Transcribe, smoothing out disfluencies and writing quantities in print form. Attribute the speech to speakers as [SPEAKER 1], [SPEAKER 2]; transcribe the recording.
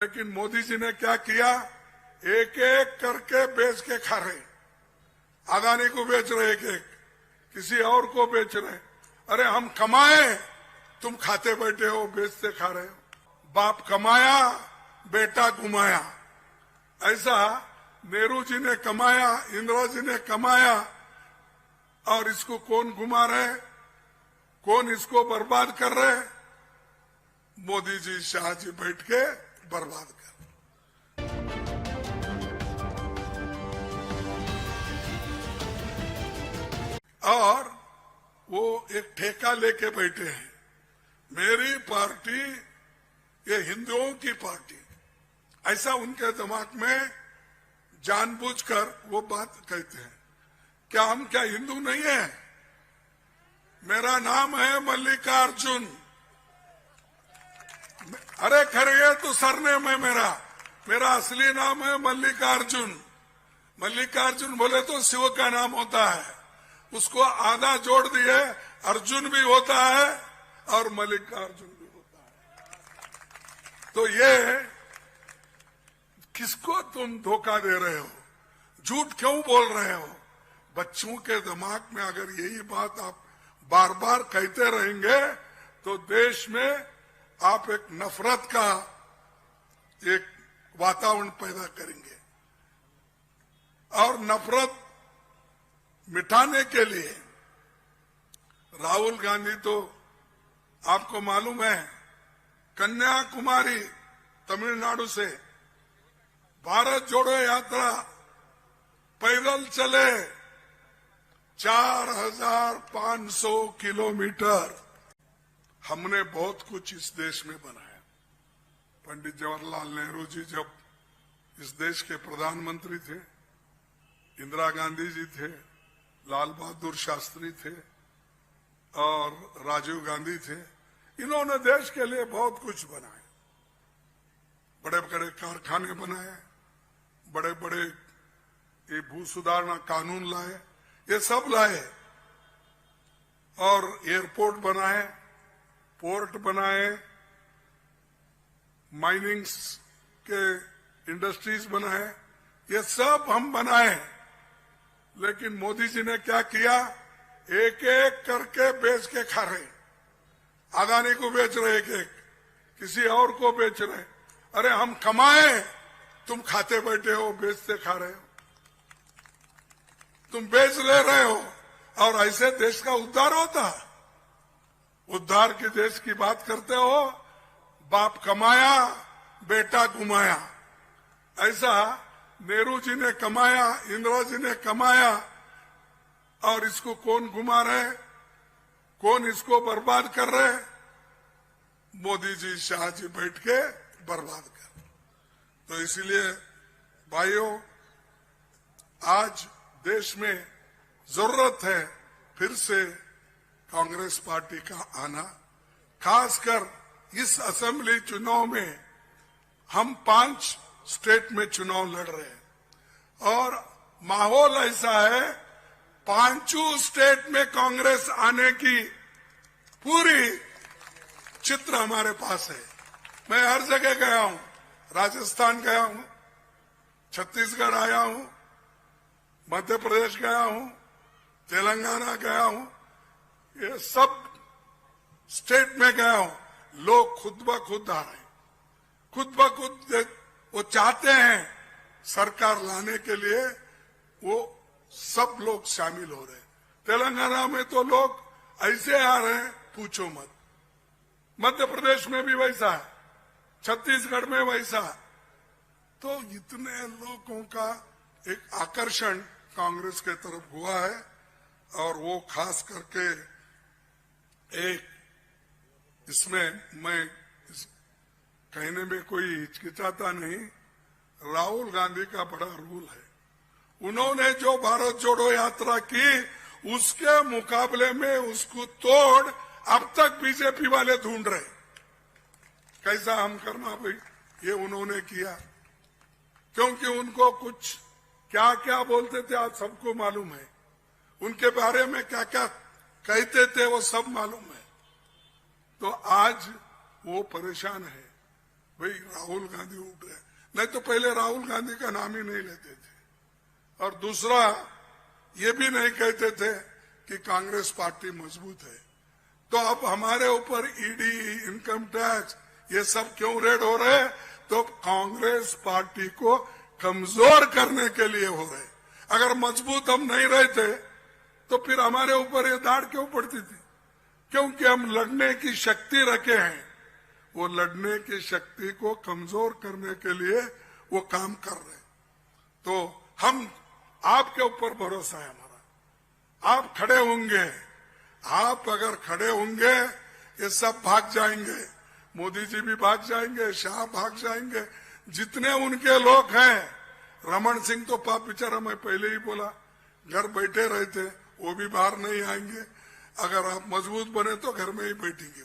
[SPEAKER 1] लेकिन मोदी जी ने क्या किया, एक एक करके बेच के खा रहे। अदानी को बेच रहे, एक एक किसी और को बेच रहे। अरे हम कमाए, तुम खाते बैठे हो, बेचते खा रहे हो। बाप कमाया, बेटा घुमाया। ऐसा नेहरू जी ने कमाया, इंदिरा जी ने कमाया, और इसको कौन घुमा रहे, कौन इसको बर्बाद कर रहे? मोदी जी, शाह जी बैठ के बर्बाद कर। और वो एक ठेका लेके बैठे हैं, मेरी पार्टी ये हिंदुओं की पार्टी, ऐसा उनके दिमाग में जानबूझकर वो बात कहते हैं। क्या हम क्या हिंदू नहीं है? मेरा नाम है मल्लिकार्जुन। अरे खड़े तो सरनेम है मेरा असली नाम है मल्लिकार्जुन। मल्लिकार्जुन बोले तो शिव का नाम होता है, उसको आधा जोड़ दिए, अर्जुन भी होता है और मल्लिकार्जुन भी होता है। तो ये किसको तुम धोखा दे रहे हो? झूठ क्यों बोल रहे हो? बच्चों के दिमाग में अगर यही बात आप बार बार कहते रहेंगे तो देश में आप एक नफरत का एक वातावरण पैदा करेंगे। और नफरत मिटाने के लिए राहुल गांधी तो आपको मालूम है, कन्याकुमारी तमिलनाडु से भारत जोड़ो यात्रा पैदल चले 4500 किलोमीटर। हमने बहुत कुछ इस देश में बनाया। पंडित जवाहरलाल नेहरू जी जब इस देश के प्रधानमंत्री थे, इंदिरा गांधी जी थे, लाल बहादुर शास्त्री थे और राजीव गांधी थे। इन्होंने देश के लिए बहुत कुछ बनाया, बड़े बड़े कारखाने बनाए, बड़े बड़े ये भू सुधारणा कानून लाए, ये सब लाए, और एयरपोर्ट बनाए, पोर्ट बनाए, माइनिंग्स के इंडस्ट्रीज बनाए, ये सब हम बनाए। लेकिन मोदी जी ने क्या किया, एक एक करके बेच के खा रहे। अदानी को बेच रहे, एक एक किसी और को बेच रहे। अरे हम कमाए, तुम खाते बैठे हो, बेचते खा रहे हो। तुम बेच ले रहे हो, और ऐसे देश का उद्धार होता? उद्धार के देश की बात करते हो। बाप कमाया, बेटा घुमाया। ऐसा नेहरू जी ने कमाया, इंदिरा जी ने कमाया, और इसको कौन घुमा रहे, कौन इसको बर्बाद कर रहे? मोदी जी, शाह जी बैठ के बर्बाद कर। तो इसलिए भाइयों, आज देश में जरूरत है फिर से कांग्रेस पार्टी का आना। खासकर इस असेंबली चुनाव में हम 5 स्टेट में चुनाव लड़ रहे हैं, और माहौल ऐसा है 5 स्टेट में कांग्रेस आने की पूरी चित्र हमारे पास है। मैं हर जगह गया हूं, राजस्थान गया हूं, छत्तीसगढ़ आया हूं, मध्य प्रदेश गया हूं, तेलंगाना गया हूं, ये सब स्टेट में गया हूं। लोग खुद ब खुद आ रहे, खुद ब खुद वो चाहते हैं सरकार लाने के लिए, वो सब लोग शामिल हो रहे। तेलंगाना में तो लोग ऐसे आ रहे हैं, पूछो मत। मध्य प्रदेश में भी वैसा है, छत्तीसगढ़ में वैसा। तो इतने लोगों का एक आकर्षण कांग्रेस के तरफ हुआ है, और वो खास करके एक इसमें मैं कहने में कोई हिचकिचाता नहीं, राहुल गांधी का बड़ा रोल है। उन्होंने जो भारत जोड़ो यात्रा की, उसके मुकाबले में उसको तोड़ अब तक बीजेपी वाले ढूंढ रहे। कैसा हम करना भाई, ये उन्होंने किया, क्योंकि उनको कुछ क्या क्या बोलते थे आज सबको मालूम है, उनके बारे में क्या क्या कहते थे वो सब मालूम है। तो आज वो परेशान है। भाई राहुल गांधी उठ गए, नहीं तो पहले राहुल गांधी का नाम ही नहीं लेते थे। और दूसरा ये भी नहीं कहते थे कि कांग्रेस पार्टी मजबूत है। तो अब हमारे ऊपर ईडी, इनकम टैक्स, ये सब क्यों रेड हो रहे? तो कांग्रेस पार्टी को कमजोर करने के लिए हो रहे। अगर मजबूत हम नहीं रहते तो फिर हमारे ऊपर ये दाढ़ क्यों पड़ती थी? क्योंकि हम लड़ने की शक्ति रखे हैं। वो लड़ने की शक्ति को कमजोर करने के लिए वो काम कर रहे। तो हम आपके ऊपर भरोसा है हमारा। आप खड़े होंगे, आप अगर खड़े होंगे ये सब भाग जाएंगे। मोदी जी भी भाग जाएंगे, शाह भाग जाएंगे, जितने उनके लोग हैं। रमन सिंह तो पाप बेचारा, मैं पहले ही बोला, घर बैठे रहते, वो भी बाहर नहीं आएंगे। अगर आप मजबूत बने तो घर में ही बैठेंगे।